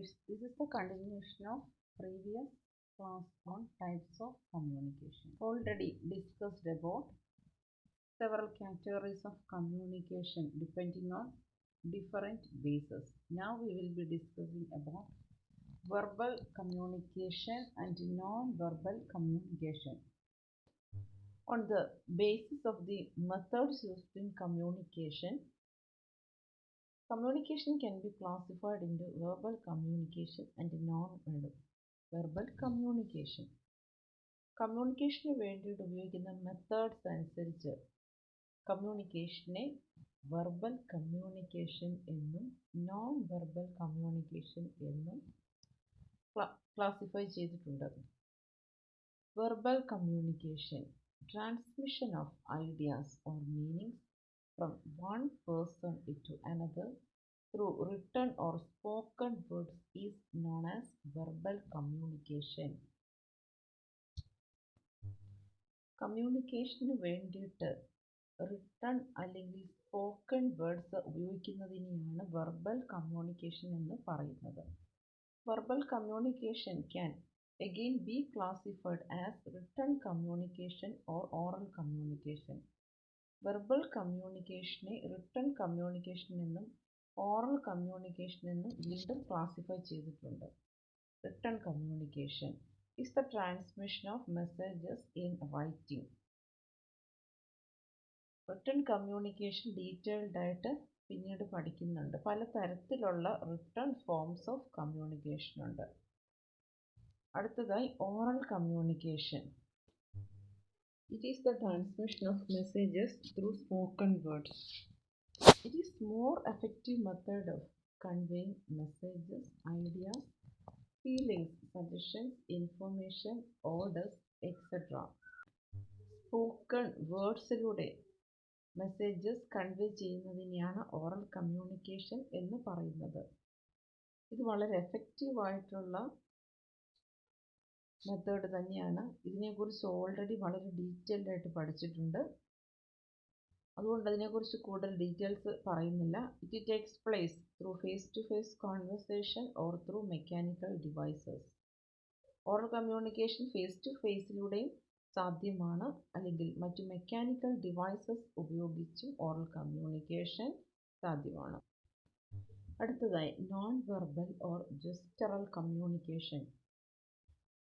kids, this is the continuation of previous class on types of communication. Already discussed about several categories of communication depending on different bases. Now we will be discussing about verbal communication and non-verbal communication. On the basis of the methods used in communication, communication can be classified into verbal communication and non-verbal communication. കമ്മ്യൂണിക്കേഷന് വേണ്ടിയിട്ട് ഉപയോഗിക്കുന്ന methods അനുസരിച്ച് കമ്മ്യൂണിക്കേഷനെ verbal communication എന്നും non verbal communication എന്നും classify ചെയ്തിട്ടുണ്ട്. Verbal communication, transmission of ideas or meanings from one person to another through written or spoken words is known as verbal communication. കമ്മ്യൂണിക്കേഷന് വേണ്ടിയിട്ട് written അല്ലെങ്കിൽ സ്പോക്കൺ വേർഡ്സ് ഉപയോഗിക്കുന്നതിനെയാണ് verbal communication എന്ന് പറയുന്നത്. Verbal communication can again be classified as written communication or oral communication. Verbal കമ്മ്യൂണിക്കേഷനെ written communication എന്നും oral communication എന്നും വീണ്ടും ക്ലാസിഫൈ ചെയ്തിട്ടുണ്ട്. Written communication is the transmission of messages in writing. Written communication detailed ആയിട്ട് പിന്നീട് പഠിക്കുന്നുണ്ട്. പല തരത്തിലുള്ള റിട്ടൺ ഫോംസ് ഓഫ് കമ്മ്യൂണിക്കേഷൻ ഉണ്ട്. അടുത്തതായി oral communication. It is the transmission of messages through spoken words. It is more effective method of conveying messages, ideas, feelings, suggestions, information, orders, etc. Spoken വേർഡ്സിലൂടെ messages convey ചെയ്യുന്നതിനെയാണ് oral communication എന്ന് പറയുന്നത്. ഇത് വളരെ എഫക്റ്റീവായിട്ടുള്ള method തന്നെയാണ്. ഇതിനെക്കുറിച്ച് already വളരെ detailed ആയിട്ട് പഠിച്ചിട്ടുണ്ട്. അതുകൊണ്ട് അതിനെക്കുറിച്ച് കൂടുതൽ ഡീറ്റെയിൽസ് പറയുന്നില്ല. It takes place through face to face conversation or through mechanical devices. Oral communication face to ഫേസിലൂടെയും സാധ്യമാണ്, അല്ലെങ്കിൽ മറ്റു മെക്കാനിക്കൽ ഡിവൈസസ് ഉപയോഗിച്ചും ഓറൽ കമ്മ്യൂണിക്കേഷൻ സാധ്യമാണ്. അടുത്തതായി non verbal or gestural communication.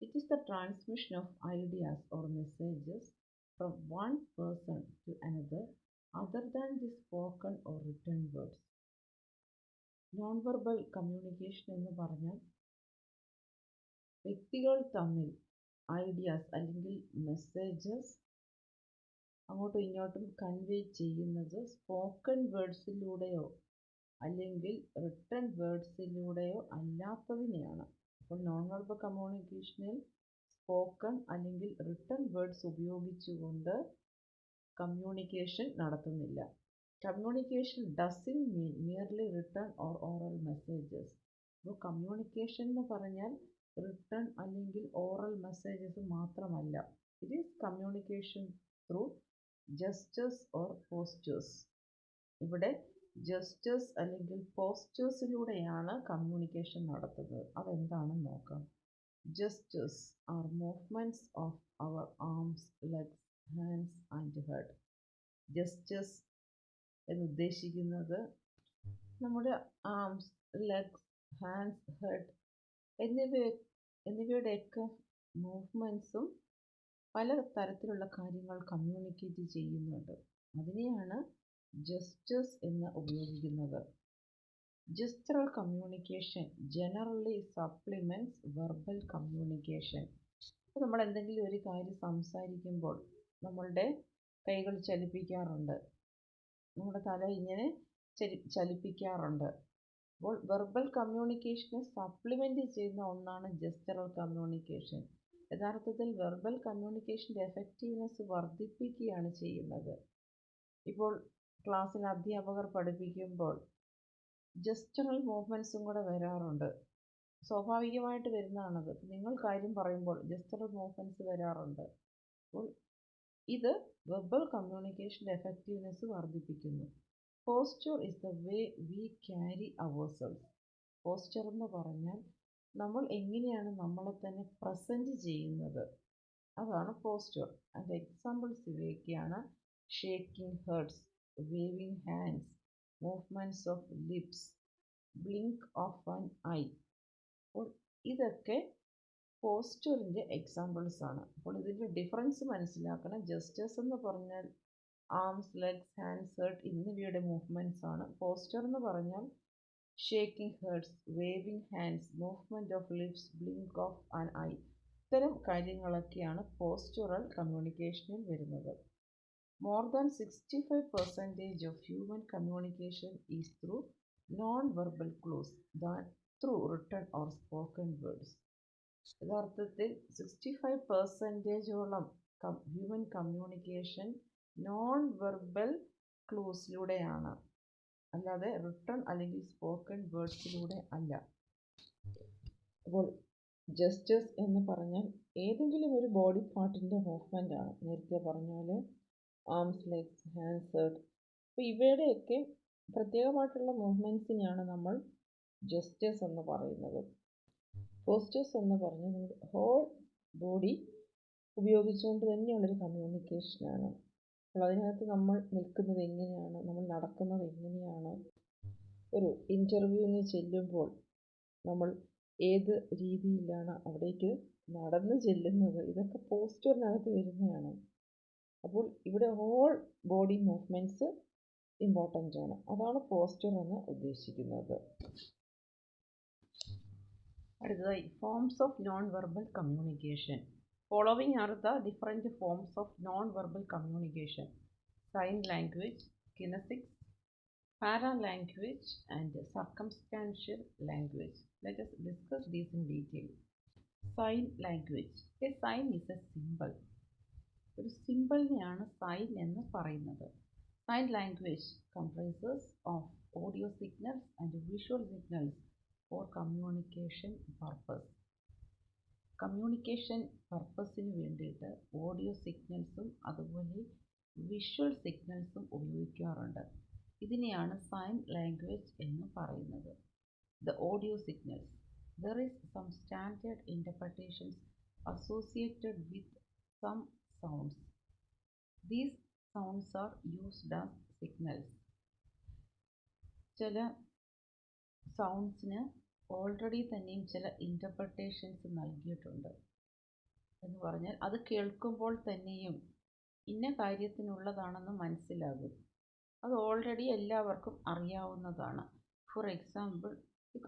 It is the transmission of ideas or messages from one person to another other than the spoken or written words. Non-verbal communication എന്ന് പറഞ്ഞാൽ വ്യക്തികൾ തമ്മിൽ ideas അല്ലെങ്കിൽ messages അങ്ങോട്ടും ഇങ്ങോട്ടും convey ചെയ്യുന്നത് സ്പോക്കൺ വേർഡ്സിലൂടെയോ അല്ലെങ്കിൽ written വേർഡ്സിലൂടെയോ അല്ലാത്തതിനെയാണ്. അപ്പോൾ നോൺ വെർബൽ കമ്മ്യൂണിക്കേഷനിൽ സ്പോക്കൺ അല്ലെങ്കിൽ റിട്ടൺ വേർഡ്സ് ഉപയോഗിച്ചുകൊണ്ട് കമ്മ്യൂണിക്കേഷൻ നടത്തുന്നില്ല. Communication doesn't mean merely written or oral messages. അപ്പോൾ കമ്മ്യൂണിക്കേഷൻ എന്ന് പറഞ്ഞാൽ റിട്ടൺ അല്ലെങ്കിൽ ഓറൽ മെസ്സേജസ് മാത്രമല്ല. It is communication through gestures or postures. ഇവിടെ ജസ്റ്റേഴ്സ് അല്ലെങ്കിൽ പോസ്റ്റേഴ്സിലൂടെയാണ് കമ്മ്യൂണിക്കേഷൻ നടത്തുന്നത്. അതെന്താണെന്ന് നോക്കാം. Gestures are movements of our arms, legs, hands and head. Gestures എന്നുദ്ദേശിക്കുന്നത് നമ്മുടെ ആംസ്, ലെഗ്സ്, ഹാൻഡ്സ്, ഹെഡ് എന്നിവയുടെയൊക്കെ മൂവ്മെൻറ്റ്സും പല തരത്തിലുള്ള കാര്യങ്ങൾ കമ്മ്യൂണിക്കേറ്റ് ചെയ്യുന്നുണ്ട്. അതിനെയാണ് ജസ്റ്റേഴ്സ് എന്ന് ഉപയോഗിക്കുന്നത്. Gestural communication generally supplements verbal communication. അപ്പോൾ നമ്മൾ എന്തെങ്കിലും ഒരു കാര്യം സംസാരിക്കുമ്പോൾ നമ്മളുടെ കൈകൾ ചലിപ്പിക്കാറുണ്ട്, നമ്മുടെ തല ഇങ്ങനെ ചലിപ്പിക്കാറുണ്ട്. അപ്പോൾ വെർബൽ കമ്മ്യൂണിക്കേഷനെ സപ്ലിമെൻ്റ് ചെയ്യുന്ന ഒന്നാണ് ജസ്റ്ററൽ കമ്മ്യൂണിക്കേഷൻ. യഥാർത്ഥത്തിൽ വെർബൽ കമ്മ്യൂണിക്കേഷൻ്റെ എഫക്റ്റീവ്നെസ് വർദ്ധിപ്പിക്കുകയാണ് ചെയ്യുന്നത്. ഇപ്പോൾ ക്ലാസ്സിൽ അധ്യാപകർ പഠിപ്പിക്കുമ്പോൾ ജസ്റ്ററൽ മൂവ്മെൻറ്റ്സും കൂടെ വരാറുണ്ട്. സ്വാഭാവികമായിട്ട് വരുന്നതാണത്. നിങ്ങൾ കാര്യം പറയുമ്പോൾ ജസ്റ്ററൽ മൂവ്മെൻറ്റ്സ് വരാറുണ്ട്. അപ്പോൾ ഇത് വെർബൽ കമ്മ്യൂണിക്കേഷൻ്റെ എഫക്റ്റീവ്നെസ് വർദ്ധിപ്പിക്കുന്നു. Posture is the way we carry ourselves. Posture എന്ന് പറഞ്ഞാൽ നമ്മൾ എങ്ങനെയാണ് നമ്മളെ തന്നെ പ്രസൻറ്റ് ചെയ്യുന്നത്, അതാണ് പോസ്ചർ. അതിൻ്റെ എക്സാമ്പിൾസ് ഇവയൊക്കെയാണ്: shaking heads, waving hands, movements of lips, blink of an eye. അപ്പോൾ ഇതൊക്കെ പോസ്ചറിൻ്റെ എക്സാമ്പിൾസ് ആണ്. അപ്പോൾ ഇതിൻ്റെ ഡിഫറൻസ് മനസ്സിലാക്കണം. ജസ്റ്റേഴ്സ് എന്ന് പറഞ്ഞാൽ ആംസ്, ലെഗ്സ്, ഹാൻഡ്സ്, ഹെഡ് എന്നിവയുടെ മൂവ്മെൻറ്റ്സ് ആണ്. പോസ്ചർ എന്ന് പറഞ്ഞാൽ shaking heads, waving hands, movement of lips, blink of an eye. ഇത്തരം കാര്യങ്ങളൊക്കെയാണ് പോസ്ചറൽ കമ്മ്യൂണിക്കേഷനിൽ വരുന്നത്. More than 65% of human communication is through non verbal clues than through written or spoken words. യഥാർത്ഥത്തിൽ 65%ഓളം ഹ്യൂമൻ കമ്മ്യൂണിക്കേഷൻ നോൺ വെർബൽ ക്ലൂസിലൂടെയാണ്, അല്ലാതെ written അല്ലെങ്കിൽ spoken വേർഡ്സിലൂടെ അല്ല. അപ്പോൾ ജസ്റ്റേഴ്സ് എന്ന് പറഞ്ഞാൽ ഏതെങ്കിലും ഒരു ബോഡി പാർട്ടിൻ്റെ മൂവ്മെൻ്റ് ആണ്. നേരത്തെ പറഞ്ഞ പോലെ ആംസ്, ലെഗ്സ്, ഹാൻഡ്സ്, ഹെഡ്. അപ്പോൾ ഇവയുടെയൊക്കെ പ്രത്യേകമായിട്ടുള്ള മൂവ്മെൻറ്റ്സിനെയാണ് നമ്മൾ ജസ്റ്റേഴ്സ് എന്ന് പറയുന്നത്. പോസ്ചേഴ്സ് എന്ന് പറഞ്ഞാൽ നമ്മുടെ ഹോൾ ബോഡി ഉപയോഗിച്ചുകൊണ്ട് തന്നെയുള്ളൊരു കമ്മ്യൂണിക്കേഷനാണ്. അപ്പോൾ അതിനകത്ത് നമ്മൾ നിൽക്കുന്നത് എങ്ങനെയാണ്, നമ്മൾ നടക്കുന്നത് എങ്ങനെയാണ്, ഒരു ഇൻ്റർവ്യൂവിന് ചെല്ലുമ്പോൾ നമ്മൾ ഏത് രീതിയിലാണ് അവിടേക്ക് നടന്നു ചെല്ലുന്നത്, ഇതൊക്കെ പോസ്ചറിനകത്ത് വരുന്നതാണ്. അപ്പോൾ ഇവിടെ ഹോൾ ബോഡി മൂവ്മെൻറ്റ്സ് ഇമ്പോർട്ടൻ്റ് ആണ്. അതാണ് പോസ്ചർ എന്ന് ഉദ്ദേശിക്കുന്നത്. അടുത്തതായി forms of non verbal communication. Following are the different forms of non verbal communication: sign language, kinesics, paralanguage and circumstantial language. Let us discuss these in detail. Sign language. A sign is a symbol. ഒരു സിമ്പിളിനെയാണ് sign എന്ന് പറയുന്നത്. Sign language comprises of audio signals and visual signals for communication purpose. Communication പർപ്പസിന് വേണ്ടിയിട്ട് audio സിഗ്നൽസും അതുപോലെ visual സിഗ്നൽസും ഉപയോഗിക്കാറുണ്ട്. ഇതിനെയാണ് sign language എന്ന് പറയുന്നത്. The audio signals. There is some standard interpretations associated with some sounds. These sounds are used as signals. ചില സൗണ്ട്സിന് already തന്നെയും ചില ഇൻ്റർപ്രിട്ടേഷൻസ് നൽകിയിട്ടുണ്ട്. എന്ന് പറഞ്ഞാൽ അത് കേൾക്കുമ്പോൾ തന്നെയും ഇന്ന കാര്യത്തിനുള്ളതാണെന്ന് മനസ്സിലാകും. അത് ഓൾറെഡി എല്ലാവർക്കും അറിയാവുന്നതാണ്. ഫോർ എക്സാമ്പിൾ, ഈ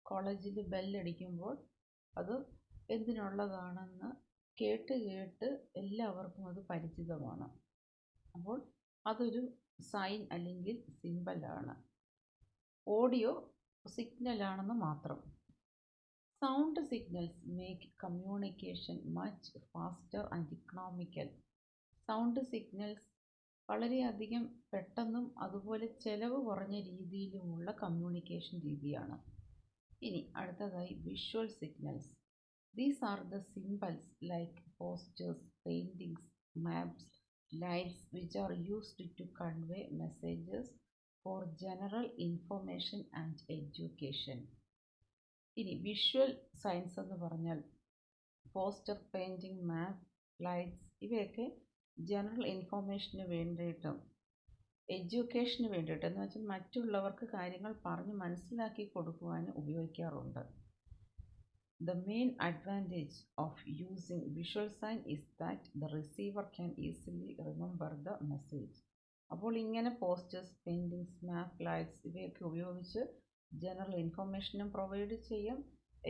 കോളേജിൽ ബെല്ലടിക്കുമ്പോൾ അത് എന്തിനുള്ളതാണെന്ന് കേട്ട് എല്ലാവർക്കും അത് പരിചിതമാണ്. അപ്പോൾ അതൊരു സൈൻ അല്ലെങ്കിൽ സിമ്പലാണ്. ഓഡിയോ സിഗ്നലാണെന്ന് മാത്രം. Sound signals make communication much faster and economical. Sound signals വളരെയധികം പെട്ടെന്നും അതുപോലെ ചെലവ് കുറഞ്ഞ രീതിയിലുമുള്ള കമ്മ്യൂണിക്കേഷൻ രീതിയാണ്. ഇനി അടുത്തതായി visual signals. These are the symbols like posters, paintings, maps, lights which are used to convey messages for general information and education. ഇനി വിഷ്വൽ സയൻസ് എന്ന് പറഞ്ഞാൽ പോസ്റ്റർ, പെയിൻറ്റിങ്, മാപ്പ്, ലൈറ്റ്സ് ഇവയൊക്കെ ജനറൽ ഇൻഫർമേഷന് വേണ്ടിയിട്ടും എഡ്യൂക്കേഷന് വേണ്ടിയിട്ട് എന്ന് വെച്ചാൽ മറ്റുള്ളവർക്ക് കാര്യങ്ങൾ പറഞ്ഞ് മനസ്സിലാക്കി കൊടുക്കുവാനും ഉപയോഗിക്കാറുണ്ട്. The main advantage of using visual sign is that the receiver can easily remember the message. അപ്പോൾ ഇങ്ങനെ പോസ്റ്റേഴ്സ്, പെയിൻറ്റിങ്സ്, മാപ്പ്, ലൈറ്റ്സ് ഇവയൊക്കെ ഉപയോഗിച്ച് ജനറൽ ഇൻഫർമേഷനും പ്രൊവൈഡ് ചെയ്യും,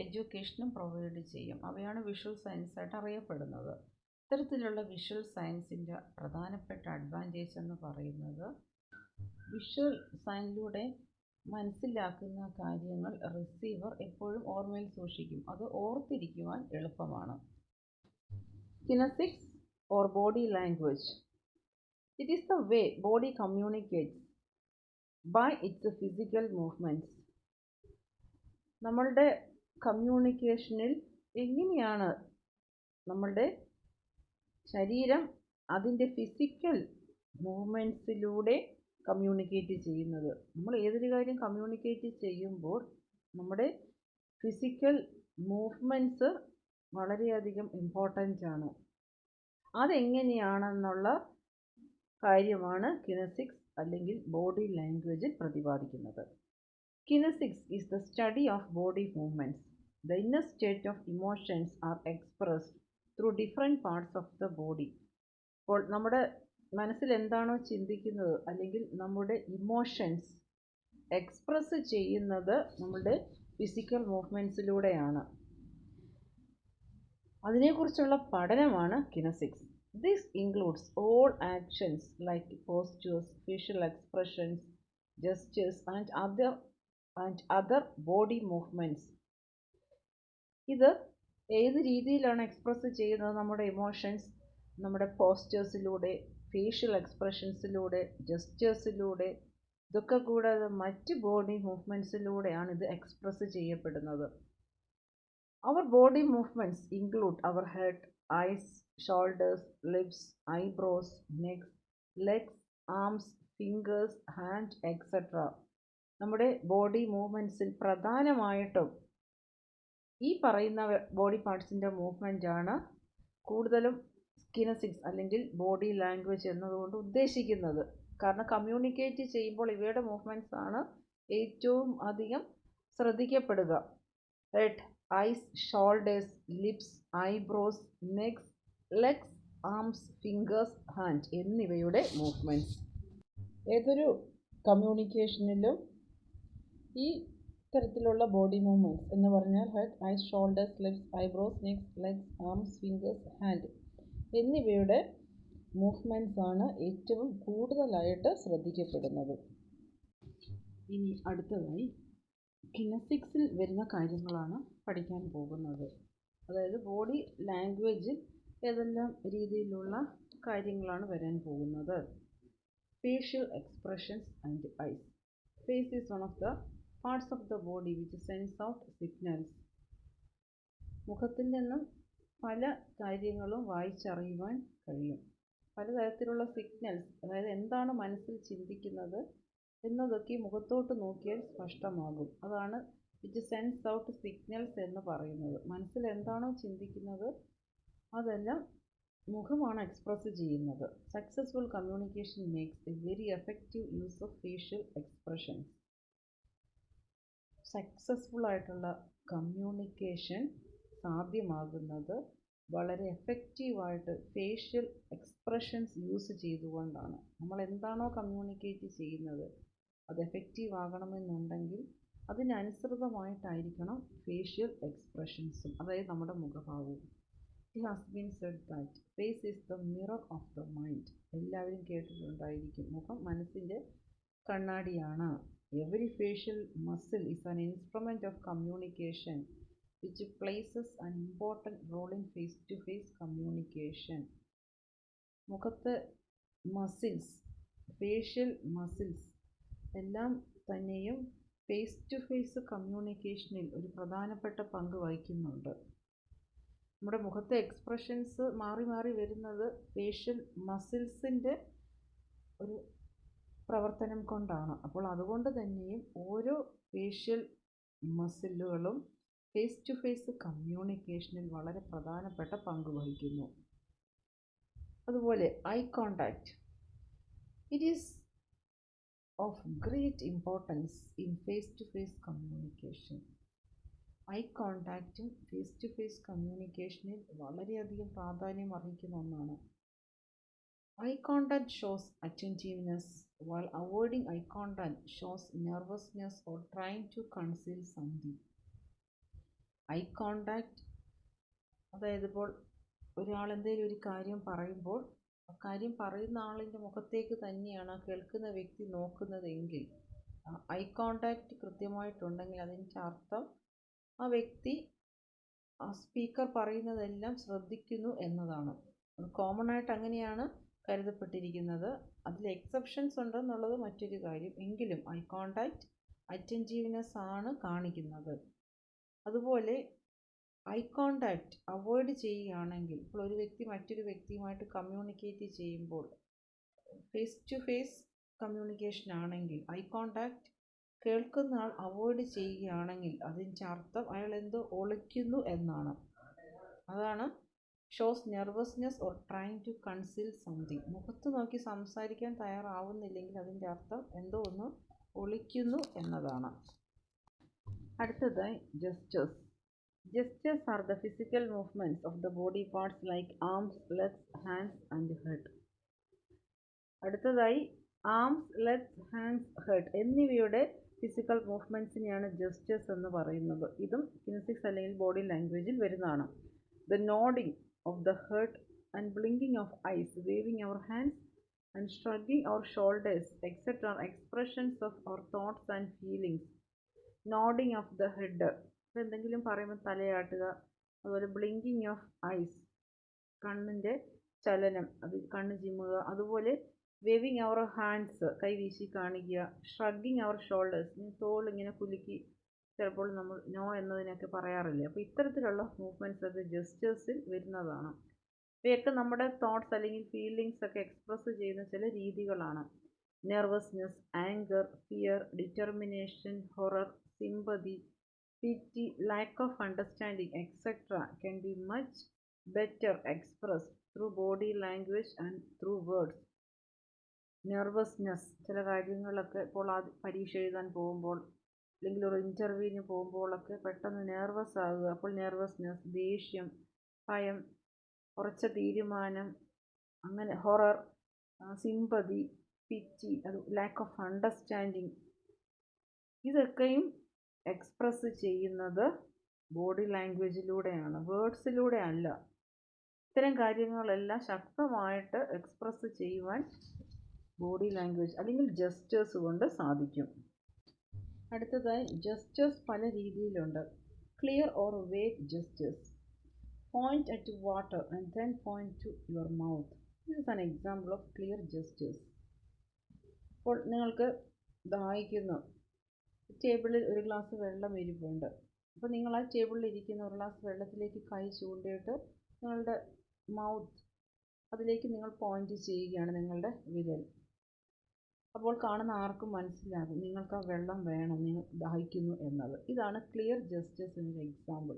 എഡ്യൂക്കേഷനും പ്രൊവൈഡ് ചെയ്യും. അവയാണ് വിഷ്വൽ സയൻസ് ആയിട്ട് അറിയപ്പെടുന്നത്. ഇത്തരത്തിലുള്ള വിഷ്വൽ സയൻസിൻ്റെ പ്രധാനപ്പെട്ട അഡ്വാൻറ്റേജ് എന്ന് പറയുന്നത് വിഷ്വൽ സയൻസിലൂടെ മനസ്സിലാക്കുന്ന കാര്യങ്ങൾ റിസീവർ എപ്പോഴും ഓർമ്മയിൽ സൂക്ഷിക്കും. അത് ഓർത്തിരിക്കുവാൻ എളുപ്പമാണ്. Kinesics or body language. It is the way body communicates by its physical movements. നമ്മളുടെ കമ്മ്യൂണിക്കേഷനിൽ എങ്ങനെയാണ് നമ്മളുടെ ശരീരം അതിൻ്റെ ഫിസിക്കൽ മൂവ്മെൻറ്റ്സിലൂടെ കമ്മ്യൂണിക്കേറ്റ് ചെയ്യുന്നത്. നമ്മൾ ഏതൊരു കാര്യം കമ്മ്യൂണിക്കേറ്റ് ചെയ്യുമ്പോൾ നമ്മുടെ ഫിസിക്കൽ മൂവ്മെൻറ്റ്സ് വളരെയധികം ഇമ്പോർട്ടൻ്റ് ആണ്. അതെങ്ങനെയാണെന്നുള്ള കാര്യമാണ് കിനസിക്സ് അല്ലെങ്കിൽ ബോഡി ലാംഗ്വേജിൽ പ്രതിപാദിക്കുന്നത്. Kinesics is the study of body movements. The inner state of emotions are expressed through different parts of the body. അപ്പോൾ നമ്മുടെ മനസ്സിൽ എന്താണോ ചിന്തിക്കുന്നത് അല്ലെങ്കിൽ നമ്മുടെ ഇമോഷൻസ് എക്സ്പ്രസ് ചെയ്യുന്നത് നമ്മുടെ ഫിസിക്കൽ മൂവ്മെൻറ്റ്സിലൂടെയാണ്. അതിനെക്കുറിച്ചുള്ള പഠനമാണ് കിനസിക്സ്. This includes all actions like postures, facial expressions, gestures and other body movements. ഇത് ഏത് രീതിയിലാണ് എക്സ്പ്രസ് ചെയ്യുന്നത്? നമ്മുടെ ഇമോഷൻസ് നമ്മുടെ പോസ്റ്റേഴ്സിലൂടെ, ഫേഷ്യൽ എക്സ്പ്രഷൻസിലൂടെ, ജസ്റ്റേഴ്സിലൂടെ, ഇതൊക്കെ കൂടാതെ മറ്റ് ബോഡി മൂവ്മെൻറ്റ്സിലൂടെയാണ് ഇത് എക്സ്പ്രസ് ചെയ്യപ്പെടുന്നത്. Our body movements include our head, eyes, shoulders, lips, eyebrows, neck, legs, arms, fingers, hand, etc. നമ്മുടെ ബോഡി മൂവ്മെൻറ്റ്സിൽ പ്രധാനമായിട്ടും ഈ പറയുന്ന ബോഡി പാർട്സിൻ്റെ മൂവ്മെൻ്റ് ആണ് കൂടുതലും കിനസിക്സ് അല്ലെങ്കിൽ ബോഡി ലാംഗ്വേജ് എന്നതുകൊണ്ട് ഉദ്ദേശിക്കുന്നത്. കാരണം കമ്മ്യൂണിക്കേറ്റ് ചെയ്യുമ്പോൾ ഇവയുടെ മൂവ്മെൻറ്റ്സ് ആണ് ഏറ്റവും അധികം ശ്രദ്ധിക്കപ്പെടുക. Head, eyes, shoulders, lips, eyebrows, necks, legs, arms, fingers, hand എന്നിവയുടെ മൂവ്മെൻറ്റ്സ്. ഏതൊരു കമ്മ്യൂണിക്കേഷനിലും ഈ തരത്തിലുള്ള ബോഡി മൂവ്മെൻറ്റ്സ് എന്ന് പറഞ്ഞാൽ head, eyes, shoulders, lips, eyebrows, necks, legs, arms, fingers, hand എന്നിവയുടെ മൂവ്മെൻറ്റ്സ് ആണ് ഏറ്റവും കൂടുതലായിട്ട് ശ്രദ്ധിക്കപ്പെടുന്നത്. ഇനി അടുത്തതായി കിനസിക്സിൽ വരുന്ന കാര്യങ്ങളാണ് പഠിക്കാൻ പോകുന്നത്. അതായത് ബോഡി ലാംഗ്വേജിൽ ഏതെല്ലാം രീതിയിലുള്ള കാര്യങ്ങളാണ് വരാൻ പോകുന്നത്. Facial expressions and eyes. Face is one of the parts of the body which sends out signals. മുഖത്തിൽ നിന്നും പല കാര്യങ്ങളും വായിച്ചറിയുവാൻ കഴിയും. പലതരത്തിലുള്ള സിഗ്നൽസ്, അതായത് എന്താണ് മനസ്സിൽ ചിന്തിക്കുന്നത് എന്നതൊക്കെ മുഖത്തോട്ട് നോക്കിയാൽ സ്പഷ്ടമാകും. അതാണ് വിച്ച് സെൻസ് ഔട്ട് സിഗ്നൽസ് എന്ന് പറയുന്നത്. മനസ്സിൽ എന്താണോ ചിന്തിക്കുന്നത് അതെല്ലാം മുഖമാണ് എക്സ്പ്രസ് ചെയ്യുന്നത്. Successful communication makes A very effective use of facial expressions. Successful ആയിട്ടുള്ള കമ്മ്യൂണിക്കേഷൻ സാധ്യമാകുന്നത് വളരെ എഫക്റ്റീവായിട്ട് ഫേഷ്യൽ എക്സ്പ്രഷൻസ് യൂസ് ചെയ്തുകൊണ്ടാണ്. നമ്മൾ എന്താണോ കമ്മ്യൂണിക്കേറ്റ് ചെയ്യുന്നത് അത് എഫക്റ്റീവ് ആകണമെന്നുണ്ടെങ്കിൽ അതിനനുസൃതമായിട്ടായിരിക്കണം ഫേഷ്യൽ എക്സ്പ്രഷൻസും, അതായത് നമ്മുടെ മുഖഭാവവും. It has been said that face is the mirror of the mind. എല്ലാവരും കേട്ടിട്ടുണ്ടായിരിക്കും, മുഖം മനസ്സിൻ്റെ കണ്ണാടിയാണ്. Every facial muscle is an instrument of communication which plays an important role in face-to-face communication. മുഖത്തെ muscles, facial muscles എല്ലാം തന്നെയും face to face കമ്മ്യൂണിക്കേഷനിൽ ഒരു പ്രധാനപ്പെട്ട പങ്ക് വഹിക്കുന്നുണ്ട്. നമ്മുടെ മുഖത്തെ എക്സ്പ്രഷൻസ് മാറി മാറി വരുന്നത് ഫേഷ്യൽ മസിൽസിൻ്റെ ഒരു പ്രവർത്തനം കൊണ്ടാണ്. അപ്പോൾ അതുകൊണ്ട് തന്നെയും ഓരോ ഫേഷ്യൽ മസിലുകളും ഫേസ് ടു ഫേസ് കമ്മ്യൂണിക്കേഷനിൽ വളരെ പ്രധാനപ്പെട്ട പങ്ക് വഹിക്കുന്നു. അതുപോലെ eye contact. It is of great importance in face to face communication. Eye കോണ്ടാക്റ്റും ഫേസ് ടു ഫേസ് കമ്മ്യൂണിക്കേഷനിൽ വളരെയധികം പ്രാധാന്യം അർഹിക്കുന്ന ഒന്നാണ്. Eye contact shows attentiveness, while avoiding eye contact shows nervousness or trying to conceal something. Eye contact, അതായത് ഇപ്പോൾ ഒരാൾ എന്തെങ്കിലും ഒരു കാര്യം പറയുമ്പോൾ ആ കാര്യം പറയുന്ന ആളിൻ്റെ മുഖത്തേക്ക് തന്നെയാണ് ആ കേൾക്കുന്ന വ്യക്തി നോക്കുന്നതെങ്കിൽ, ഐ കോണ്ടാക്ട് കൃത്യമായിട്ടുണ്ടെങ്കിൽ അതിൻ്റെ അർത്ഥം ആ വ്യക്തി ആ സ്പീക്കർ പറയുന്നതെല്ലാം ശ്രദ്ധിക്കുന്നു എന്നതാണ്. അത് കോമൺ ആയിട്ട് അങ്ങനെയാണ് കരുതപ്പെട്ടിരിക്കുന്നത്. അതിൽ എക്സെപ്ഷൻസ് ഉണ്ടെന്നുള്ളത് മറ്റൊരു കാര്യം. എങ്കിലും ഐ കോണ്ടാക്ട് അറ്റൻറ്റീവ്നെസ് ആണ് കാണിക്കുന്നത്. അതുപോലെ ഐ കോണ്ടാക്ട് അവോയ്ഡ് ചെയ്യുകയാണെങ്കിൽ, ഇപ്പോൾ ഒരു വ്യക്തി മറ്റൊരു വ്യക്തിയുമായിട്ട് കമ്മ്യൂണിക്കേറ്റ് ചെയ്യുമ്പോൾ ഫേസ് ടു ഫേസ് കമ്മ്യൂണിക്കേഷൻ ആണെങ്കിൽ, ഐ കോണ്ടാക്ട് കേൾക്കുന്ന ആൾ അവോയ്ഡ് ചെയ്യുകയാണെങ്കിൽ അതിൻ്റെ അർത്ഥം അയാൾ എന്തോ ഒളിക്കുന്നു എന്നാണ്. അതാണ് shows nervousness or trying to conceal something. മുഖത്ത് നോക്കി സംസാരിക്കാൻ തയ്യാറാവുന്നില്ലെങ്കിൽ അതിൻ്റെ അർത്ഥം എന്തോ ഒന്ന് ഒളിക്കുന്നു എന്നതാണ്. അടുത്തതായി gestures. Gestures are the physical movements of the body parts like arms, legs, hands and head. അടുത്തതായി ആംസ്, ലെഗ്സ്, ഹാൻഡ്സ്, ഹെഡ് എന്നിവയുടെ ഫിസിക്കൽ മൂവ്മെൻറ്റ്സിനെയാണ് ജെസ്റ്റേഴ്സ് എന്ന് പറയുന്നത്. ഇതും കിനസിക്സ് അല്ലെങ്കിൽ ബോഡി ലാംഗ്വേജിൽ വരുന്നതാണ്. The nodding of the head and blinking of eyes, waving our hands and shrugging our shoulders etcetera are expressions of our thoughts and feelings. Nodding of the head, എന്തെങ്കിലും പറയുമ്പോൾ തലയാട്ടുക. അതുപോലെ blinking of ice, കണ്ണിൻ്റെ ചലനം, അത് കണ്ണ് ചിമ്മുക. അതുപോലെ waving our hands, കൈ വീശി കാണിക്കുക. ഷ്രഗിങ് അവർ ഷോൾഡേഴ്സ്, തോളിങ്ങനെ കുലുക്കി ചിലപ്പോൾ നമ്മൾ നോ എന്നതിനൊക്കെ പറയാറില്ലേ. അപ്പോൾ ഇത്തരത്തിലുള്ള മൂവ്മെൻറ്റ്സ് ഒക്കെ ജെസ്റ്റേഴ്സിൽ വരുന്നതാണ്. ഇവയൊക്കെ നമ്മുടെ തോട്ട്സ് അല്ലെങ്കിൽ ഫീലിങ്സ് ഒക്കെ എക്സ്പ്രസ് ചെയ്യുന്ന ചില രീതികളാണ്. Nervousness, anchor, fear, determination, horror, sympathy, pity, lack of understanding, etc. can be much better expressed through body language and through words. Nervousness, ചില കാര്യങ്ങളൊക്കെ ഇപ്പോൾ പരീക്ഷ എഴുതാൻ പോകുമ്പോൾ അല്ലെങ്കിൽ ഒരു ഇൻ്റർവ്യൂവിന് പോകുമ്പോഴൊക്കെ പെട്ടെന്ന് നെർവസ് ആകുക. അപ്പോൾ നെർവസ്നെസ്, ദേഷ്യം, ഭയം, ഉറച്ച തീരുമാനം, അങ്ങനെ ഹൊറർ, സിമ്പതി, പിറ്റി, അത് ലാക്ക് ഓഫ് അണ്ടർസ്റ്റാൻഡിങ്, ഇതൊക്കെയും എക്സ്പ്രസ് ചെയ്യുന്നത് ബോഡി ലാംഗ്വേജിലൂടെയാണ്, വേർഡ്സിലൂടെ അല്ല. ഇത്തരം കാര്യങ്ങളെല്ലാം ശക്തമായിട്ട് എക്സ്പ്രസ് ചെയ്യുവാൻ ബോഡി ലാംഗ്വേജ് അല്ലെങ്കിൽ ജെസ്റ്റേഴ്സ് കൊണ്ട് സാധിക്കും. അടുത്തതായി ജെസ്റ്റേഴ്സ് പല രീതിയിലുണ്ട്. Clear or vague gestures. Point at water and then point two your mouth. This is an example of clear gestures. അപ്പോൾ നിങ്ങൾക്ക് ദാഹിക്കുന്നു, ടേബിളിൽ ഒരു ഗ്ലാസ് വെള്ളം ഇരിപ്പുണ്ട്. അപ്പോൾ നിങ്ങൾ ആ ടേബിളിൽ ഇരിക്കുന്ന ഒരു ഗ്ലാസ് വെള്ളത്തിലേക്ക് കൈ ചൂണ്ടിയിട്ട് നിങ്ങളുടെ മൗത്ത് അതിലേക്ക് നിങ്ങൾ പോയിന്റ് ചെയ്യുകയാണ്, നിങ്ങളുടെ വിരൽ. അപ്പോൾ കാണുന്ന ആർക്കും മനസ്സിലാകും നിങ്ങൾക്ക് ആ വെള്ളം വേണം, നിങ്ങൾ ദാഹിക്കുന്നു എന്നത്. ഇതാണ് ക്ലിയർ ജെസ്റ്റേഴ്സിൻ്റെ example.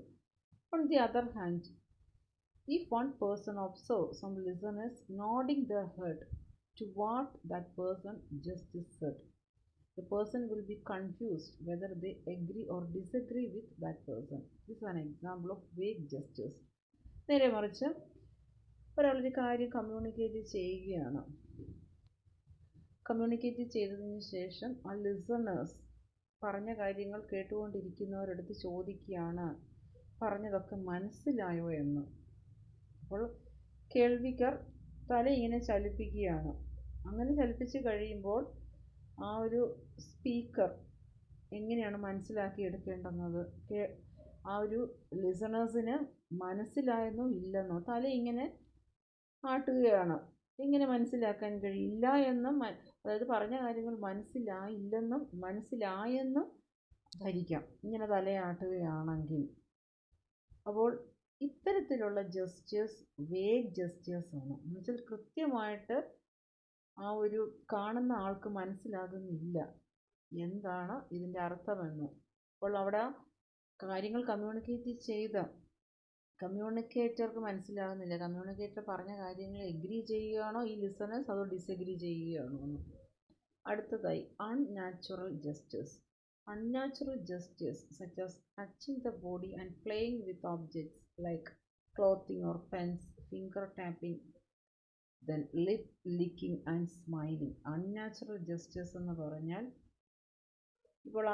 On the other hand, if one person observes some listeners nodding their head to what that person just said, the person will be confused whether they agree or disagree with that person. This is an example of vague gestures. നേരെ മറിച്ച് ഒരാളൊരു കാര്യം communicate ചെയ്യുകയാണ്. Communicate ചെയ്തതിന് ശേഷം ആ listeners പറഞ്ഞ കാര്യങ്ങൾ കേട്ടുകൊണ്ടിരിക്കുന്നവരടുത്ത് ചോദിക്കുകയാണ് പറഞ്ഞതൊക്കെ മനസ്സിലായോ എന്ന്. അപ്പോൾ കേൾവിക്കാർ തല ഇങ്ങനെ ചലിപ്പിക്കുകയാണ്. അങ്ങനെ ചലിപ്പിച്ച് കഴിയുമ്പോൾ ആ ഒരു സ്പീക്കർ എങ്ങനെയാണ് മനസ്സിലാക്കി എടുക്കേണ്ടുന്നത്, ആ ഒരു ലിസണേഴ്സിന് മനസ്സിലായെന്നോ ഇല്ലെന്നോ തല ഇങ്ങനെ ആട്ടുകയാണ്. എങ്ങനെ മനസ്സിലാക്കാൻ കഴിയില്ല എന്നും, അതായത് പറഞ്ഞ കാര്യങ്ങൾ മനസ്സിലായില്ലെന്നും മനസ്സിലായെന്നും ധരിക്കാം ഇങ്ങനെ തലയാട്ടുകയാണെങ്കിൽ. അപ്പോൾ ഇത്തരത്തിലുള്ള ജെസ്റ്റേഴ്സ് വേഗ് ജെസ്റ്റേഴ്സ് ആണ്. എന്നുവെച്ചാൽ കൃത്യമായിട്ട് ആ ഒരു കാണുന്ന ആൾക്ക് മനസ്സിലാകുന്നില്ല എന്താണ് ഇതിൻ്റെ അർത്ഥമെന്ന്. അപ്പോൾ അവിടെ കാര്യങ്ങൾ കമ്മ്യൂണിക്കേറ്റ് ചെയ്ത കമ്മ്യൂണിക്കേറ്റർക്ക് മനസ്സിലാകുന്നില്ല. കമ്മ്യൂണിക്കേറ്റർ പറഞ്ഞ കാര്യങ്ങൾ എഗ്രി ചെയ്യുകയാണോ ഈ ലിസണേഴ്സ്, അതോ ഡിസഗ്രി ചെയ്യുകയാണോ എന്ന്. അടുത്തതായി unnatural gestures. Unnatural gestures such as touching the body and playing with objects like clothing or pens, finger tapping, then lip licking and smiling. Unnatural gestures എന്ന് പറഞ്ഞാൽ ഇപ്പോൾ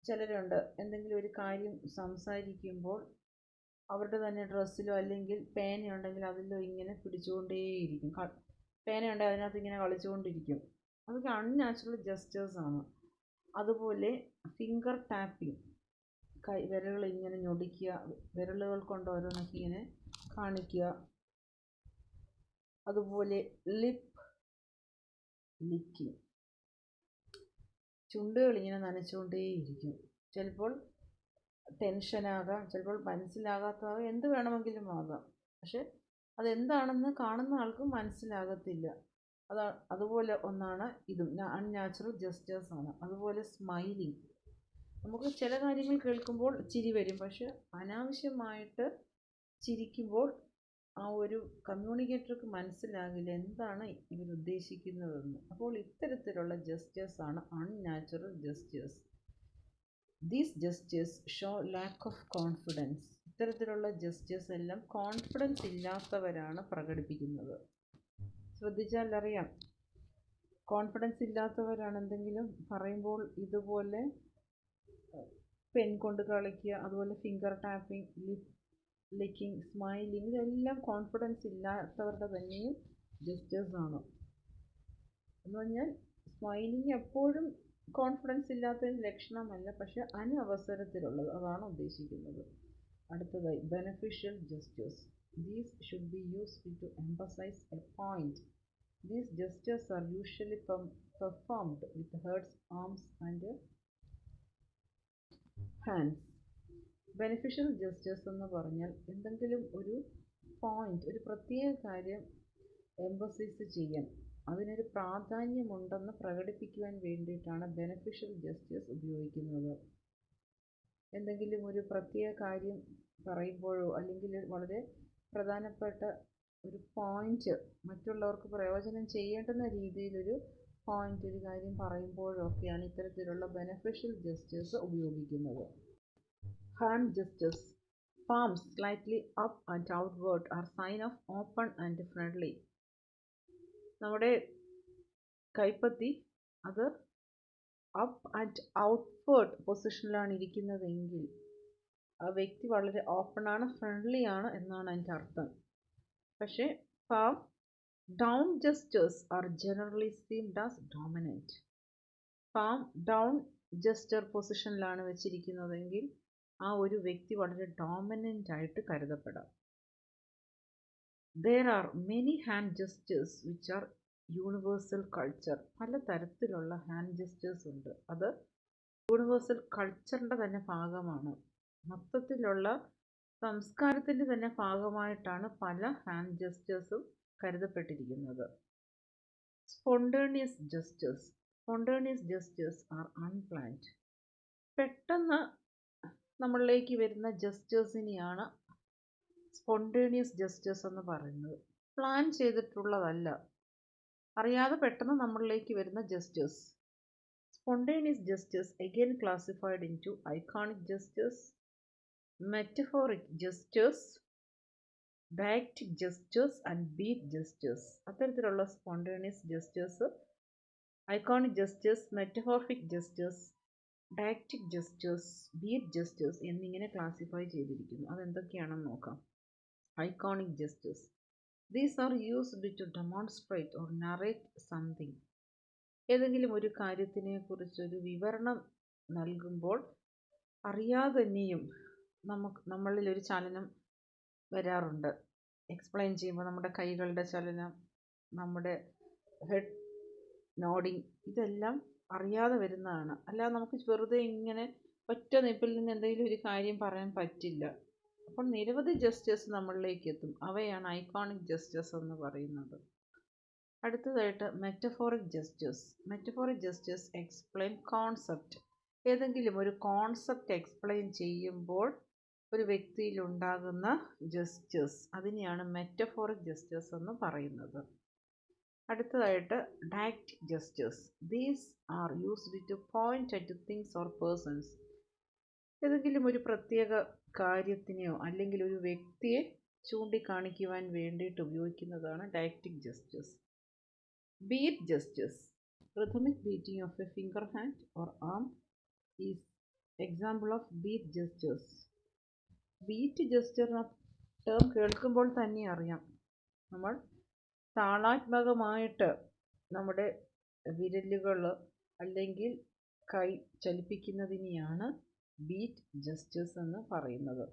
ചിലരുണ്ട് എന്തെങ്കിലും ഒരു കാര്യം സംസാരിക്കുമ്പോൾ അവരുടെ തന്നെ ഡ്രസ്സിലോ അല്ലെങ്കിൽ പേനയുണ്ടെങ്കിൽ അതിലോ ഇങ്ങനെ പിടിച്ചുകൊണ്ടേയിരിക്കും. പേനയുണ്ടെങ്കിൽ അതിനകത്ത് ഇങ്ങനെ കളിച്ചുകൊണ്ടിരിക്കും. അതൊക്കെ അൺനാച്ചുറൽ ജെസ്റ്റേഴ്സ് ആണ്. അതുപോലെ ഫിംഗർ ടാപ്പിംഗ്, വിരലുകൾ ഇങ്ങനെ ഞൊടിക്കുക, വിരലുകൾ കൊണ്ട് ഓരോന്നൊക്കെ ഇങ്ങനെ കാണിക്കുക. അതുപോലെ ലിപ്പ് ലിക്കിങ്, ചുണ്ടുകൾ ഇങ്ങനെ നനച്ചുകൊണ്ടേയിരിക്കും. ചിലപ്പോൾ ടെൻഷനാകാം, ചിലപ്പോൾ മനസ്സിലാകാത്തതാകാം, എന്ത് വേണമെങ്കിലും ആകാം. പക്ഷെ അതെന്താണെന്ന് കാണുന്ന ആൾക്ക് മനസ്സിലാകത്തില്ല. അതുപോലെ ഒന്നാണ് ഇതും, അൺനാച്ചുറൽ ജസ്റ്റേഴ്സ് ആണ്. അതുപോലെ സ്മൈലിങ്. നമുക്ക് ചില കാര്യങ്ങൾ കേൾക്കുമ്പോൾ ചിരി വരും, പക്ഷെ അനാവശ്യമായിട്ട് ചിരിക്കുമ്പോൾ ആ ഒരു കമ്മ്യൂണിക്കേറ്റർക്ക് മനസ്സിലാകില്ല എന്താണ് ഇവർ ഉദ്ദേശിക്കുന്നതെന്ന്. അപ്പോൾ ഇത്തരത്തിലുള്ള ജസ്റ്റേഴ്സ് ആണ് unnatural gestures. These gestures show lack of confidence. ഇത്തരത്തിലുള്ള ജസ്റ്റേഴ്സ് എല്ലാം കോൺഫിഡൻസ് ഇല്ലാത്തവരാണ് പ്രകടിപ്പിക്കുന്നത്. ശ്രദ്ധിച്ചാൽ അറിയാം, കോൺഫിഡൻസ് ഇല്ലാത്തവരാണ് എന്തെങ്കിലും പറയുമ്പോൾ ഇതുപോലെ പെൻ കൊണ്ട് കളിക്കുക, അതുപോലെ ഫിംഗർ ടാപ്പിംഗ്, ലിപ്പ് ലിക്കിങ്, സ്മൈലിങ്, ഇതെല്ലാം കോൺഫിഡൻസ് ഇല്ലാത്തവരുടെ തന്നെയും ജസ്റ്റേഴ്സ് ആണ്. എന്ന് പറഞ്ഞാൽ സ്മൈലിങ് എപ്പോഴും കോൺഫിഡൻസ് ഇല്ലാത്തതിൻ്റെ ലക്ഷണമല്ല, പക്ഷെ അനവസരത്തിലുള്ളത്, അതാണ് ഉദ്ദേശിക്കുന്നത്. അടുത്തതായി beneficial gestures. These should be used to emphasize a point. These gestures are usually performed with heads, arms and hands. Beneficial gestures എന്ന് പറഞ്ഞാൽ എന്തെങ്കിലും ഒരു പോയിന്റ്, ഒരു പ്രത്യേക കാര്യം എംഫസൈസ് ചെയ്യാൻ, അതിനൊരു പ്രാധാന്യമുണ്ടെന്ന് പ്രകടിപ്പിക്കുവാൻ വേണ്ടിയിട്ടാണ് ബെനിഫിഷ്യൽ ജസ്റ്റേഴ്സ് ഉപയോഗിക്കുന്നത്. എന്തെങ്കിലും ഒരു പ്രത്യേക കാര്യം പറയുമ്പോഴോ അല്ലെങ്കിൽ വളരെ പ്രധാനപ്പെട്ട ഒരു പോയിന്റ് മറ്റുള്ളവർക്ക് പ്രയോജനം ചെയ്യേണ്ടുന്ന രീതിയിലൊരു പോയിന്റ്, ഒരു കാര്യം പറയുമ്പോഴൊക്കെയാണ് ഇത്തരത്തിലുള്ള ബെനഫിഷ്യൽ ജസ്റ്റേഴ്സ് ഉപയോഗിക്കുന്നത്. Hand gestures. Palms slightly up and outward are sign of open and friendly. നമ്മുടെ കൈപ്പത്തി അത് അപ്പ് ആൻഡ് ഔട്ട്വേർഡ് പൊസിഷനിലാണ് ഇരിക്കുന്നതെങ്കിൽ ആ വ്യക്തി വളരെ ഓപ്പൺ ആണ്, ഫ്രണ്ട്ലി ആണ് എന്നാണ് അതിൻ്റെ അർത്ഥം. പക്ഷേ palm down gestures are generally seen as dominant. palm down gesture പൊസിഷനിലാണ് വെച്ചിരിക്കുന്നതെങ്കിൽ ആ ഒരു വ്യക്തി വളരെ ഡോമിനൻ്റ് ആയിട്ട് കരുതപ്പെടാം. There are many hand gestures which are universal culture. പല തരത്തിലുള്ള ഹാൻഡ് ജസ്റ്റേഴ്സ് ഉണ്ട്. അത് യൂണിവേഴ്സൽ കൾച്ചറിൻ്റെ തന്നെ ഭാഗമാണ്. മൊത്തത്തിലുള്ള സംസ്കാരത്തിൻ്റെ തന്നെ ഭാഗമായിട്ടാണ് പല ഹാൻഡ് ജസ്റ്റേഴ്സും കരുതപ്പെട്ടിരിക്കുന്നത്. Spontaneous gestures. Spontaneous gestures are unplanned. പെട്ടെന്ന് നമ്മളിലേക്ക് വരുന്ന ജസ്റ്റേഴ്സിനെയാണ് സ്പോണ്ടേനിയസ് ജസ്റ്റേഴ്സ് എന്ന് പറയുന്നത്. പ്ലാൻ ചെയ്തിട്ടുള്ളതല്ല, അറിയാതെ പെട്ടെന്ന് നമ്മളിലേക്ക് വരുന്ന gestures. Spontaneous gestures again classified into iconic gestures, metaphoric gestures, didactic gestures and beat gestures. അത്തരത്തിലുള്ള spontaneous gestures, iconic gestures, metaphoric gestures, deictic gestures, beat gestures എന്നിങ്ങനെ ക്ലാസിഫൈ ചെയ്തിരിക്കുന്നു. അതെന്തൊക്കെയാണെന്ന് നോക്കാം. Iconic gestures. These are used to demonstrate or narrate something. ഏതെങ്കിലും ഒരു കാര്യത്തിനെ കുറിച്ചൊരു വിവരണം നൽകുമ്പോൾ അറിയാതെ തന്നെയും നമ്മളിൽ ഒരു ചലനം വരാറുണ്ട്. എക്സ്പ്ലെയിൻ ചെയ്യുമ്പോൾ നമ്മുടെ കൈകളുടെ ചലനം, നമ്മുടെ ഹെഡ് നോഡിങ്, ഇതെല്ലാം അറിയാതെ വരുന്നതാണ്. അല്ലാതെ നമുക്ക് വെറുതെ ഇങ്ങനെ ഒറ്റ നിപ്പിൽ നിന്ന് എന്തെങ്കിലും ഒരു കാര്യം പറയാൻ പറ്റില്ല. അപ്പോൾ നിരവധി ജസ്റ്റേഴ്സ് നമ്മളിലേക്ക് എത്തും. അവയാണ് ഐക്കോണിക് ജസ്റ്റേഴ്സ് എന്ന് പറയുന്നത്. അടുത്തതായിട്ട് metaphoric gestures. Metaphoric gestures explain concept. ഏതെങ്കിലും ഒരു കോൺസെപ്റ്റ് എക്സ്പ്ലെയിൻ ചെയ്യുമ്പോൾ ഒരു വ്യക്തിയിലുണ്ടാകുന്ന ജസ്റ്റേഴ്സ്, അതിനെയാണ് മെറ്റഫോറിക് ജസ്റ്റേഴ്സ് എന്ന് പറയുന്നത്. അടുത്തതായിട്ട് deictic gestures. These are used to point at things or persons. ഏതെങ്കിലും ഒരു പ്രത്യേക കാര്യത്തിനെയോ അല്ലെങ്കിൽ ഒരു വ്യക്തിയെ ചൂണ്ടിക്കാണിക്കുവാൻ വേണ്ടിയിട്ട് ഉപയോഗിക്കുന്നതാണ് deictic gestures. Beat gestures. Rhythmic beating of a finger, hand or arm is example of beat gestures. Beat jester term കേൾക്കുമ്പോൾ തന്നെ അറിയാം, നമ്മൾ താളാത്മകമായിട്ട് നമ്മുടെ വിരലുകൾ അല്ലെങ്കിൽ കൈ ചലിപ്പിക്കുന്നതിനെയാണ് ബീറ്റ് ജസ്റ്റേഴ്സ് എന്ന് പറയുന്നത്.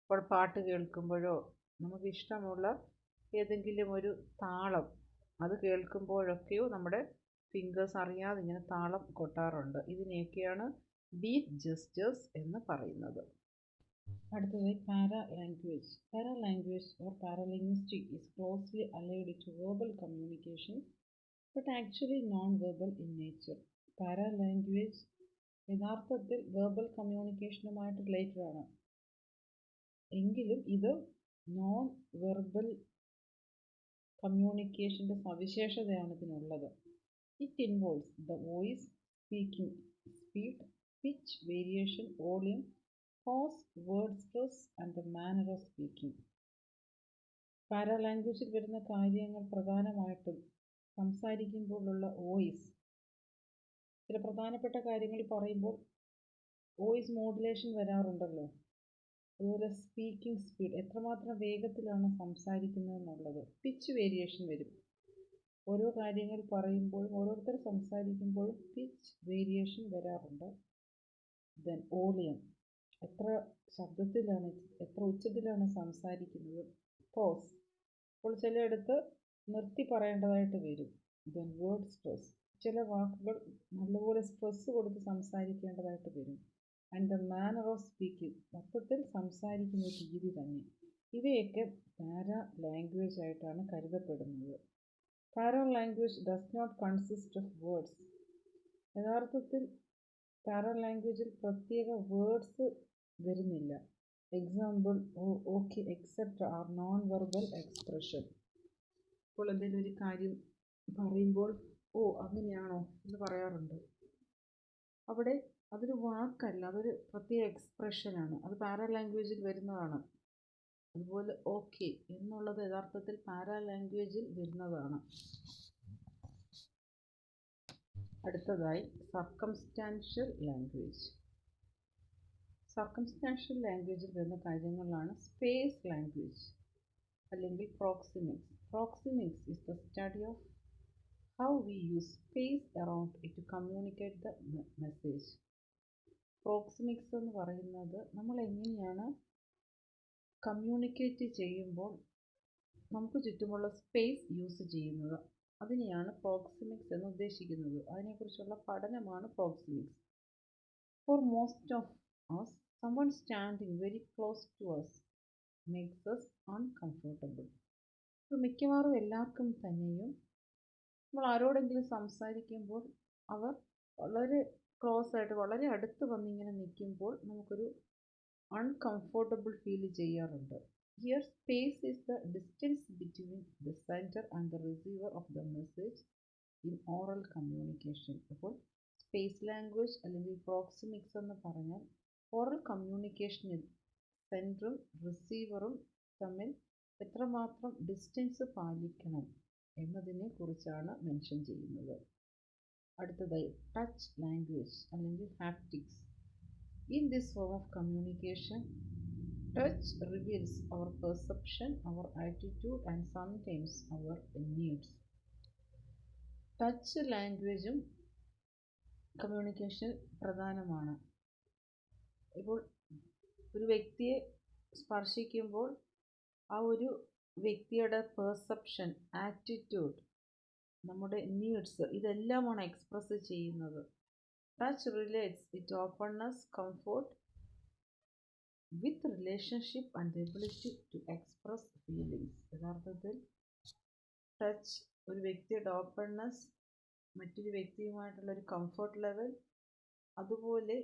ഇപ്പോൾ പാട്ട് കേൾക്കുമ്പോഴോ നമുക്കിഷ്ടമുള്ള ഏതെങ്കിലും ഒരു താളം അത് കേൾക്കുമ്പോഴൊക്കെയോ നമ്മുടെ ഫിംഗേഴ്സ് അറിയാതെ ഇങ്ങനെ താളം കൊട്ടാറുണ്ട്. ഇതിനെയൊക്കെയാണ് ബീറ്റ് ജസ്റ്റേഴ്സ് എന്ന് പറയുന്നത്. അടുത്തത് paralanguage. Paralanguage or paralinguistic is closely allied to verbal communication but actually non-verbal in nature. പാരാലാംഗ്വേജ് യഥാർത്ഥത്തിൽ വെർബൽ കമ്മ്യൂണിക്കേഷനുമായിട്ട് റിലേറ്റഡ് ആണ്, എങ്കിലും ഇത് നോൺ വെർബൽ കമ്മ്യൂണിക്കേഷൻ്റെ സവിശേഷതയാണ് ഇതിനുള്ളത്. It involves the voice, speaking speed, pitch variation, volume, pause, word stress and the manner of speaking. പാരാലാംഗ്വേജിൽ വരുന്ന കാര്യങ്ങൾ പ്രധാനമായിട്ടും സംസാരിക്കുമ്പോഴുള്ള വോയിസ്, ചില പ്രധാനപ്പെട്ട കാര്യങ്ങൾ പറയുമ്പോൾ വോയിസ് മോഡുലേഷൻ വരാറുണ്ടല്ലോ. അതുപോലെ സ്പീക്കിംഗ് സ്പീഡ്, എത്രമാത്രം വേഗത്തിലാണ് സംസാരിക്കുന്നതെന്നുള്ളത്. പിച്ച് വേരിയേഷൻ വരും, ഓരോ കാര്യങ്ങൾ പറയുമ്പോൾ ഓരോരുത്തർ സംസാരിക്കുമ്പോഴും പിച്ച് വേരിയേഷൻ വരാറുണ്ട്. ദെൻ വോളിയം, എത്ര ശബ്ദത്തിലാണ്, എത്ര ഉച്ചത്തിലാണ് സംസാരിക്കുന്നത്. പോസ്, അപ്പോൾ ചിലയിടത്ത് നിർത്തി പറയേണ്ടതായിട്ട് വരും. ദെൻ വേർഡ് സ്ട്രെസ്, ചില വാക്കുകൾ നല്ലപോലെ സ്ട്രെസ് കൊടുത്ത് സംസാരിക്കേണ്ടതായിട്ട് വരും. And the manner of speaking, മൊത്തത്തിൽ സംസാരിക്കുന്ന രീതി തന്നെ. ഇവയൊക്കെ പാരാ ലാംഗ്വേജ് ആയിട്ടാണ് കരുതപ്പെടുന്നത്. Para language does not consist of words. യഥാർത്ഥത്തിൽ പാരാ ലാംഗ്വേജിൽ പ്രത്യേക വേർഡ്സ് വരുന്നില്ല. Example okay, except are non verbal expression. ഇപ്പോൾ എന്തെങ്കിലും ഒരു കാര്യം പറയുമ്പോൾ ഓ അങ്ങനെയാണോ എന്ന് പറയാറുണ്ട്. അവിടെ അതൊരു വാക്കല്ല, അതൊരു പ്രത്യേക എക്സ്പ്രഷനാണ്, അത് പാരാ ലാംഗ്വേജിൽ വരുന്നതാണ്. അതുപോലെ ഓക്കെ എന്നുള്ളത് യഥാർത്ഥത്തിൽ പാരാ ലാംഗ്വേജിൽ വരുന്നതാണ്. അടുത്തതായി സർക്കംസ്റ്റാൻഷ്യൽ ലാംഗ്വേജ്. സർക്കംസ്റ്റാൻഷ്യൽ ലാംഗ്വേജിൽ വരുന്ന കാര്യങ്ങളാണ് സ്പേസ് ലാംഗ്വേജ് അല്ലെങ്കിൽ proxemics. Proxemics is the study of how we use space around it to communicate the message. Proxemics എന്ന് പറയുന്നത് നമ്മൾ എങ്ങനെയാണ് കമ്മ്യൂണിക്കേറ്റ് ചെയ്യുമ്പോൾ നമുക്ക് ചുറ്റുമുള്ള സ്പേസ് യൂസ് ചെയ്യുന്നത്, അതിനെയാണ് പ്രോക്സിമിക്സ് എന്ന് ഉദ്ദേശിക്കുന്നത്. അതിനെക്കുറിച്ചുള്ള പഠനമാണ് proxemics. For most of us, someone standing very close to us makes us uncomfortable. ഇപ്പോൾ മിക്കവാറും എല്ലാവർക്കും തന്നെയും നമ്മൾ ആരോടെങ്കിലും സംസാരിക്കുമ്പോൾ അവർ വളരെ ക്ലോസ് ആയിട്ട് വളരെ അടുത്ത് വന്നിങ്ങനെ നിൽക്കുമ്പോൾ നമുക്കൊരു അൺകംഫോർട്ടബിൾ ഫീൽ ചെയ്യാറുണ്ട്. Here space is the distance between the sender and the receiver of the message in oral communication. അപ്പോൾ സ്പേസ് ലാംഗ്വേജ് അല്ലെങ്കിൽ പ്രോക്സിമിക്സ് എന്ന് പറഞ്ഞാൽ ഓറൽ കമ്മ്യൂണിക്കേഷനിൽ സെൻഡറും റിസീവറും തമ്മിൽ എത്രമാത്രം ഡിസ്റ്റൻസ് പാലിക്കണം എന്നതിനെ കുറിച്ചാണ് മെൻഷൻ ചെയ്യുന്നത്. അടുത്തതായി ടച്ച് ലാംഗ്വേജ് അല്ലെങ്കിൽ haptics. In this form of communication touch reveals our perception, our attitude and sometimes our needs. Touch ലാംഗ്വേജും കമ്മ്യൂണിക്കേഷനിൽ പ്രധാനമാണ്. ഇപ്പോൾ ഒരു വ്യക്തിയെ സ്പർശിക്കുമ്പോൾ ആ ഒരു വ്യക്തിയുടെ പെർസെപ്ഷൻ, ആറ്റിറ്റ്യൂഡ്, നമ്മുടെ നീഡ്സ്, ഇതെല്ലാമാണ് എക്സ്പ്രസ് ചെയ്യുന്നത്. Touch relates it openness, comfort with relationship and the ability to express feelings. യഥാർത്ഥത്തിൽ ടച്ച് ഒരു വ്യക്തിയുടെ ഓപ്പൺനെസ്, മറ്റൊരു വ്യക്തിയുമായിട്ടുള്ളൊരു കംഫോർട്ട് ലെവൽ, അതുപോലെ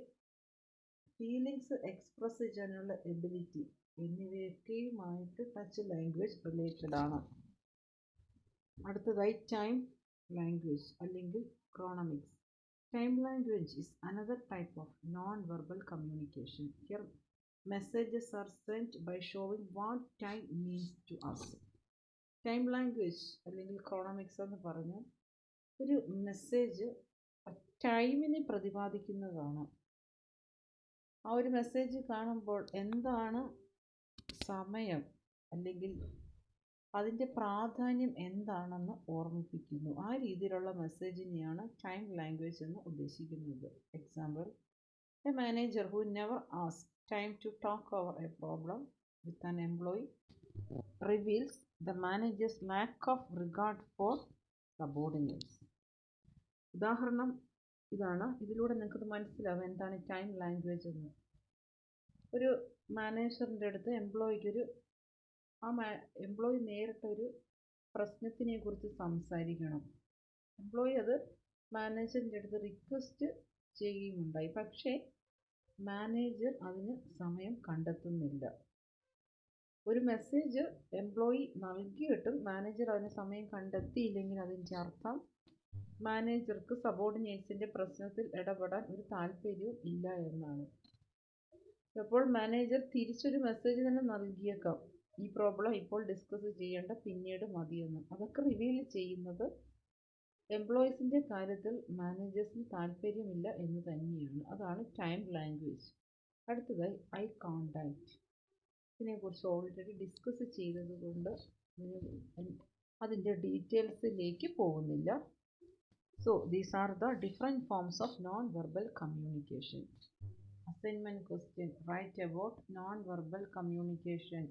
ഫീലിങ്സ് എക്സ്പ്രസ് ചെയ്യാനുള്ള എബിലിറ്റി എന്നിവയൊക്കെയുമായിട്ട് ടച്ച് ലാംഗ്വേജ് റിലേറ്റഡ് ആണ്. അടുത്തതായി ടൈം ലാംഗ്വേജ് അല്ലെങ്കിൽ chronemics. Time language is another type of non verbal communication. Here messages are sent by showing what time means to us. Time language അല്ലെങ്കിൽ chronemics എന്ന് പറഞ്ഞാൽ ഒരു message ടൈമിനെ പ്രതിപാദിക്കുന്നതാണ്. ആ ഒരു മെസ്സേജ് കാണുമ്പോൾ എന്താണ് സമയം അല്ലെങ്കിൽ അതിൻ്റെ പ്രാധാന്യം എന്താണെന്ന് ഓർമ്മിപ്പിക്കുന്നു. ആ രീതിയിലുള്ള മെസ്സേജിനെയാണ് ടൈം ലാംഗ്വേജ് എന്ന് ഉദ്ദേശിക്കുന്നത്. Example, a manager who never ask time to talk over a problem with an employee reveals the manager's lack of regard for subordinates. ഉദാഹരണം ഇതാണ്. ഇതിലൂടെ നിങ്ങൾക്കത് മനസ്സിലാവും എന്താണ് ടൈം ലാംഗ്വേജ് എന്ന്. ഒരു മാനേജറിൻ്റെ അടുത്ത് എംപ്ലോയി നേരിട്ടൊരു പ്രശ്നത്തിനെ കുറിച്ച് സംസാരിക്കണം. എംപ്ലോയി അത് മാനേജറിൻ്റെ അടുത്ത് റിക്വസ്റ്റ് ചെയ്യുകയുണ്ടായി. പക്ഷേ മാനേജർ അതിന് സമയം കണ്ടെത്തുന്നില്ല. ഒരു മെസ്സേജ് എംപ്ലോയി നൽകിയിട്ടും മാനേജർ അതിന് സമയം കണ്ടെത്തിയില്ലെങ്കിൽ അതിൻ്റെ അർത്ഥം മാനേജർക്ക് സബോർഡിനേറ്റ്സിൻ്റെ പ്രശ്നത്തിൽ ഇടപെടാൻ ഒരു താല്പര്യവും ഇല്ല എന്നാണ്. അപ്പോൾ മാനേജർ തിരിച്ചൊരു മെസ്സേജ് തന്നെ നൽകിയേക്കാം, ഈ പ്രോബ്ലം ഇപ്പോൾ ഡിസ്കസ് ചെയ്യേണ്ട, പിന്നീട് മതിയെന്ന്. അതൊക്കെ റിവീൽ ചെയ്യുന്നത് എംപ്ലോയീസിൻ്റെ കാര്യത്തിൽ മാനേജേഴ്സിന് താല്പര്യമില്ല എന്ന് തന്നെയാണ്. അതാണ് ടൈം ലാംഗ്വേജ്. അടുത്തതായി ഐ കോണ്ടാക്റ്റ്. ഇതിനെക്കുറിച്ച് ഓൾറെഡി ഡിസ്കസ് ചെയ്തതുകൊണ്ട് അതിൻ്റെ ഡീറ്റെയിൽസിലേക്ക് പോകുന്നില്ല. So these are the different forms of non-verbal communication. Assignment question: write about non-verbal communication.